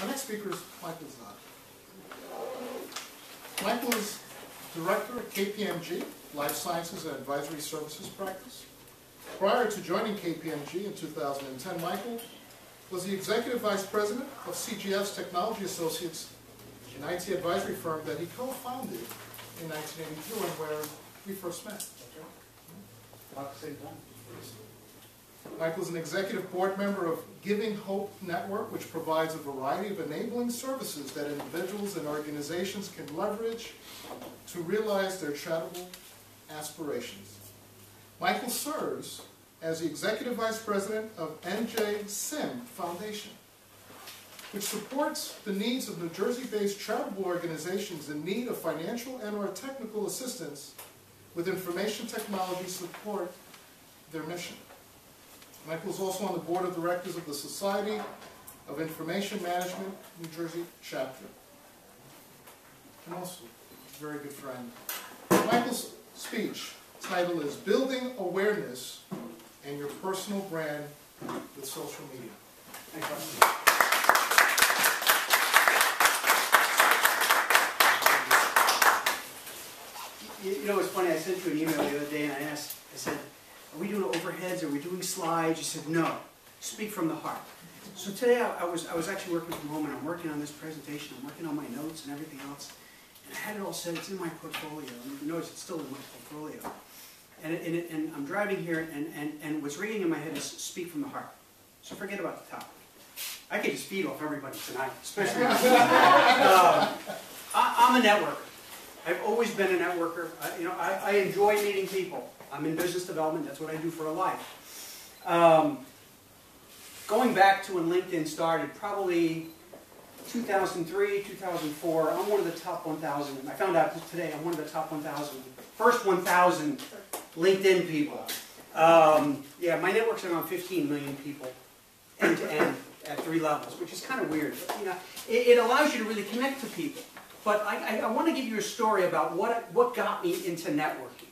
Our next speaker is Michael Szot. Michael is Director at KPMG, Life Sciences and Advisory Services Practice. Prior to joining KPMG in 2010, Michael was the Executive Vice President of CGF's Technology Associates, an IT advisory firm that he co-founded in 1982 and where we first met. About the same time. Michael is an executive board member of Giving Hope Network, which provides a variety of enabling services that individuals and organizations can leverage to realize their charitable aspirations. Michael serves as the Executive Vice President of NJ Sim Foundation, which supports the needs of New Jersey-based charitable organizations in need of financial and/or technical assistance with information technology to support their mission. Michael is also on the board of directors of the Society of Information Management, New Jersey chapter. And also a very good friend. Michael's speech title is Building Awareness and Your Personal Brand with Social Media. Thank you. You know, it's funny, I sent you an email the other day and I said, are we doing overheads? Are we doing slides? You said, no. Speak from the heart. So today I was actually working from home and I'm working on this presentation. I'm working on my notes and everything else. And I had it all set. It's in my portfolio. And you notice it's still in my portfolio. And I'm driving here and what's ringing in my head is speak from the heart. So forget about the topic. I could just feed off everybody tonight, especially. I'm a networker. I've always been a networker. I enjoy meeting people. I'm in business development. That's what I do for a life. Going back to when LinkedIn started, probably 2003, 2004, I'm one of the top 1,000. I found out today I'm one of the top 1,000, first 1,000 LinkedIn people. Yeah, my network's around 15 million people, end to end, at 3 levels, which is kind of weird. But, you know, it allows you to really connect to people. But I want to give you a story about what got me into networking.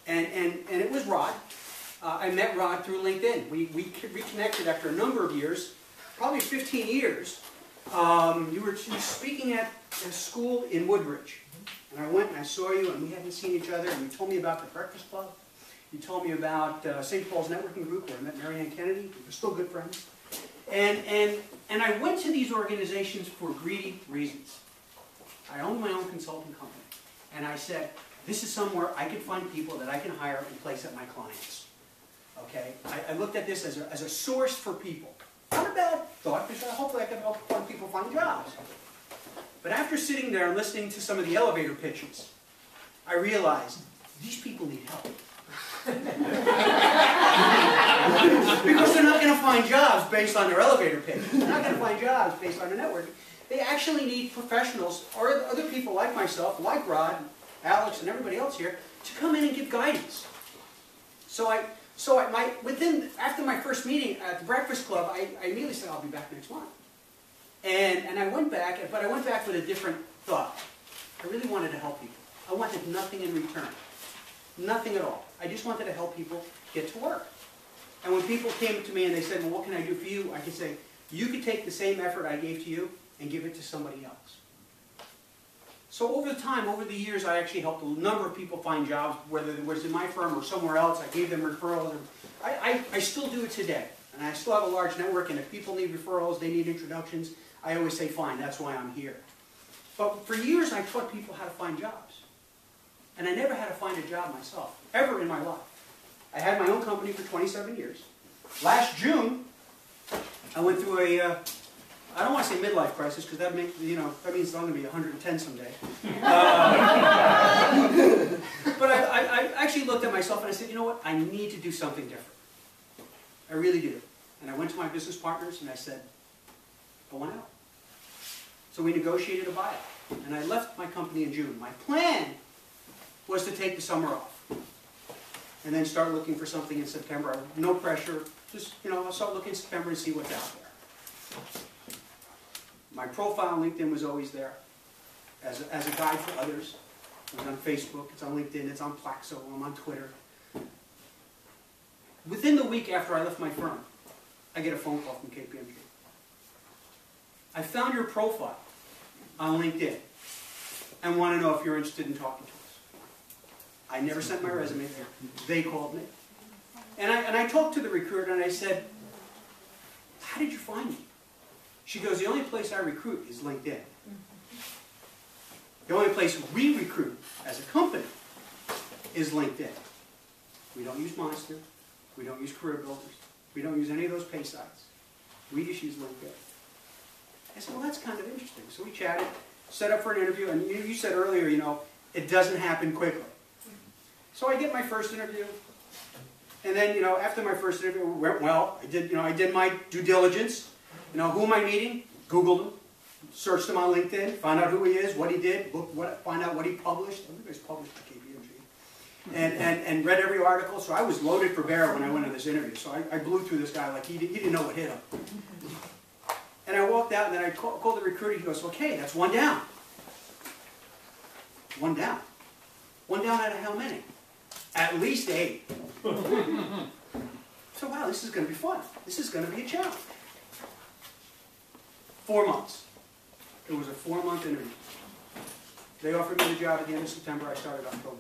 And it was Rod. I met Rod through LinkedIn. We reconnected after a number of years, probably 15 years. You were speaking at a school in Woodbridge. And I went and I saw you and we hadn't seen each other. And you told me about the Breakfast Club. You told me about St. Paul's Networking Group where I met Mary Ann Kennedy. We're still good friends. And I went to these organizations for greedy reasons. I owned my own consulting company. And I said, this is somewhere I could find people that I can hire and place at my clients. Okay? I looked at this as a source for people. Not a bad thought, because hopefully I can help people find jobs. But after sitting there and listening to some of the elevator pitches, I realized these people need help. Because they're not going to find jobs based on their elevator pitches. They're not going to find jobs based on their networking. They actually need professionals, or other people like myself, like Rod, Alex, and everybody else here, to come in and give guidance. After my first meeting at the Breakfast Club, I immediately said, I'll be back next month. And I went back, but I went back with a different thought. I really wanted to help people. I wanted nothing in return. Nothing at all. I just wanted to help people get to work. And when people came to me and they said, well, what can I do for you? I could say, you could take the same effort I gave to you and give it to somebody else. So over the years, I actually helped a number of people find jobs, whether it was in my firm or somewhere else. I gave them referrals. I still do it today. And I still have a large network, and if people need referrals, they need introductions, I always say, fine, that's why I'm here. But for years, I taught people how to find jobs. And I never had to find a job myself, ever in my life. I had my own company for 27 years. Last June, I went through a I don't want to say midlife crisis because that means I'm going to be 110 someday. But I actually looked at myself and I said, you know what? I need to do something different. I really do. And I went to my business partners and I said, I want out. So we negotiated a buyout. And I left my company in June. My plan was to take the summer off. And then start looking for something in September. No pressure. Just, I'll start looking in September and see what's out there. My profile on LinkedIn was always there as a guide for others. It's on Facebook, it's on LinkedIn, it's on Plaxo, I'm on Twitter. Within the week after I left my firm, I get a phone call from KPMG. I found your profile on LinkedIn and want to know if you're interested in talking to us. I never sent my resume there. They called me. And I talked to the recruiter and I said, how did you find me? She goes, the only place I recruit is LinkedIn. The only place we recruit as a company is LinkedIn. We don't use Monster. We don't use Career Builders. We don't use any of those pay sites. We just use LinkedIn. I said, well, that's kind of interesting. So we chatted, set up for an interview, and you said earlier, you know, it doesn't happen quickly. So I get my first interview, and then, you know, after my first interview went well, I did my due diligence. You know, who am I meeting? Googled him, searched him on LinkedIn, found out who he is, what he did, find out what he published. Everybody's published at KPMG. And read every article. So I was loaded for bear when I went to this interview. So I blew through this guy like he didn't know what hit him. And I walked out, and then I called the recruiter. He goes, okay, that's one down. One down. One down out of how many? At least 8. So wow, this is going to be fun. This is going to be a challenge. 4 months. It was a 4-month interview. They offered me the job at the end of September. I started October.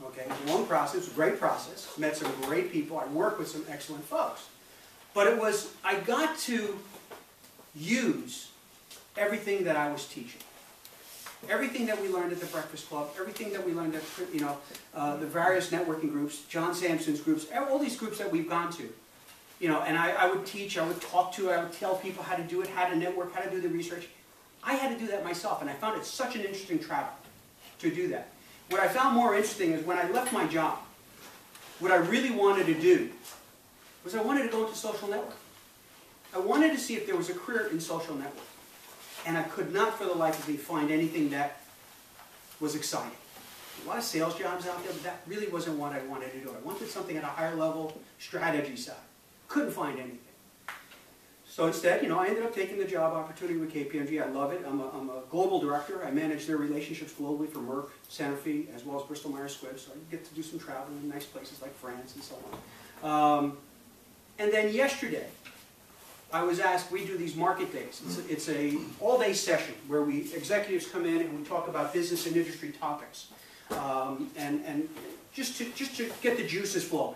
Okay, it was a long process. It was a great process. Met some great people. I worked with some excellent folks. But it was, I got to use everything that I was teaching. Everything that we learned at the Breakfast Club, everything that we learned at, you know, the various networking groups, John Sampson's groups, all these groups that we've gone to. You know, and I would teach, I would talk to, I would tell people how to do it, how to network, how to do the research. I had to do that myself, and I found it such an interesting travel to do that. What I found more interesting is when I left my job, what I really wanted to do was I wanted to go into social network. I wanted to see if there was a career in social network. And I could not for the life of me find anything that was exciting. A lot of sales jobs out there, but that really wasn't what I wanted to do. I wanted something at a higher level, strategy side. Couldn't find anything. So instead, you know, I ended up taking the job opportunity with KPMG. I love it. I'm a global director. I manage their relationships globally for Merck, Sanofi, as well as Bristol Myers Squibb. So I get to do some traveling in nice places like France and so on. And then yesterday, I was asked, we do these market days. It's a all-day session where executives come in and we talk about business and industry topics. And just to get the juices flowing.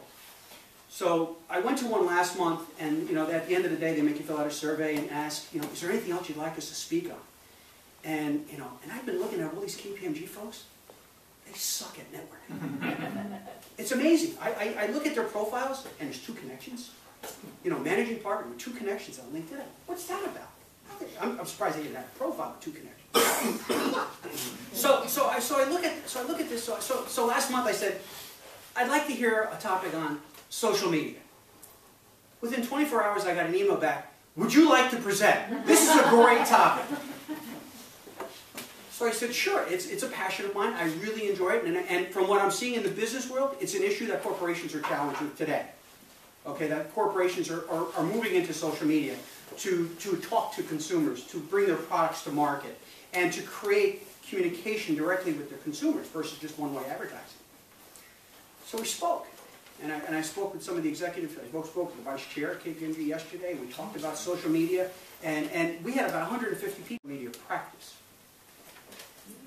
So I went to one last month, and you know, at the end of the day, they make you fill out a survey and ask, you know, is there anything else you'd like us to speak on? And you know, and I've been looking at all these KPMG folks. They suck at networking. It's amazing. I look at their profiles, and there's 2 connections. You know, managing partner with 2 connections on LinkedIn. What's that about? I'm surprised they didn't have a profile with 2 connections. So I look at this. So last month I said, I'd like to hear a topic on social media. Within 24 hours, I got an email back. Would you like to present? This is a great topic. So I said, sure. It's a passion of mine. I really enjoy it. And from what I'm seeing in the business world, it's an issue that corporations are challenged with today. Okay, that corporations are moving into social media to talk to consumers, to bring their products to market, and to create communication directly with their consumers versus just one-way advertising. So we spoke. And I spoke with some of the executives. I spoke with the vice chair at KPMG yesterday. We talked about social media. And we had about 150 people in media practice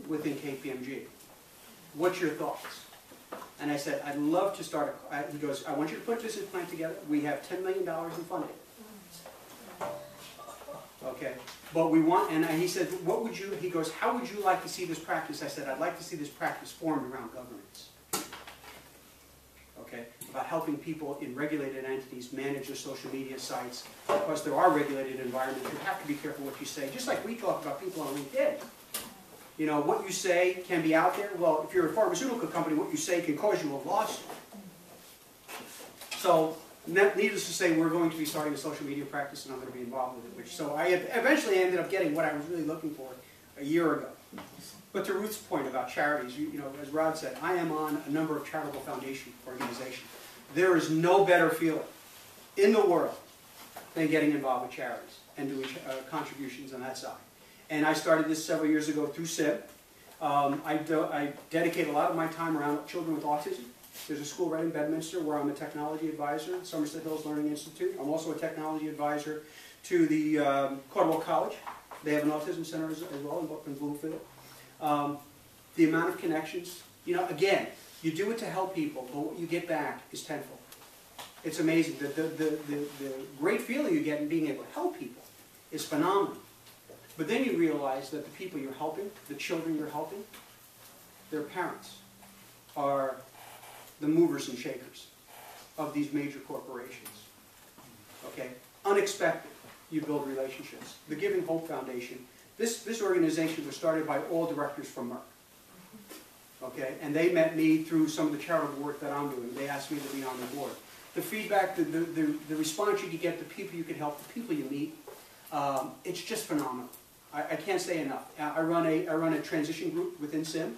within KPMG. What's your thoughts? And I said, I'd love to start he goes, I want you to put a business plan together. We have $10 million in funding. Okay. But we want, and he said, what would you, he goes, how would you like to see this practice? I said, I'd like to see this practice formed around governance. Okay, about helping people in regulated entities manage their social media sites. Because there are regulated environments, you have to be careful what you say. Just like we talk about people on LinkedIn. You know, what you say can be out there. Well, if you're a pharmaceutical company, what you say can cause you a lawsuit. So, needless to say, we're going to be starting a social media practice, and I'm going to be involved with it. So I eventually ended up getting what I was really looking for a year ago. But to Ruth's point about charities, you know, as Rod said, I am on a number of charitable foundation organizations. There is no better feeling in the world than getting involved with charities and doing contributions on that side. And I started this several years ago through SIB. I dedicate a lot of my time around children with autism. There's a school right in Bedminster where I'm a technology advisor, Somerset Hills Learning Institute. I'm also a technology advisor to the Caldwell College. They have an autism center as well in Bloomfield. The amount of connections, you know, again, you do it to help people, but what you get back is tenfold. It's amazing. The great feeling you get in being able to help people is phenomenal. But then you realize that the people you're helping, the children you're helping, their parents are the movers and shakers of these major corporations. Okay? Unexpected, you build relationships. The Giving Hope Foundation, this organization was started by all directors from Merck. Okay? And they met me through some of the charitable work that I'm doing. They asked me to be on the board. The feedback, the response you can get, the people you can help, the people you meet, it's just phenomenal. I can't say enough. I run a transition group within SIM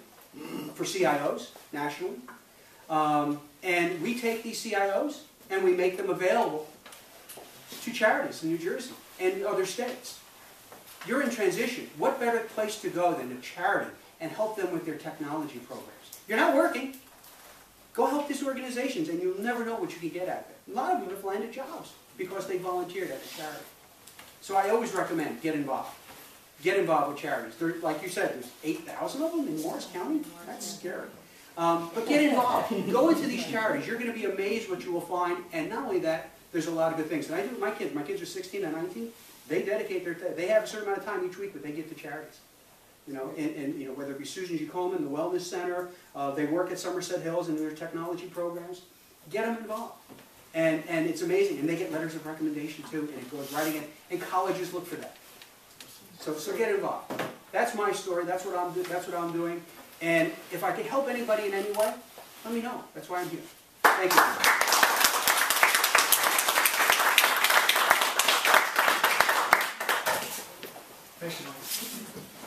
for CIOs nationally. And we take these CIOs and we make them available to charities in New Jersey and other states. You're in transition. What better place to go than a charity and help them with their technology programs? You're not working. Go help these organizations and you'll never know what you can get out of it. A lot of them have landed jobs because they volunteered at a charity. So I always recommend get involved. Get involved with charities. Like you said, there's 8,000 of them in Morris County. That's scary. But get involved. Go into these charities. You're going to be amazed what you will find. And not only that, there's a lot of good things. And I do with my kids. My kids are 16 and 19. They dedicate they have a certain amount of time each week that they give to charities. You know, and you know, whether it be Susan G. Komen, the Wellness Center, they work at Somerset Hills in their technology programs. Get them involved. And it's amazing. And they get letters of recommendation too, and it goes right in. And colleges look for that. So get involved. That's my story. That's what I'm doing. And if I can help anybody in any way, let me know. That's why I'm here. Thank you. Thank you, Mike.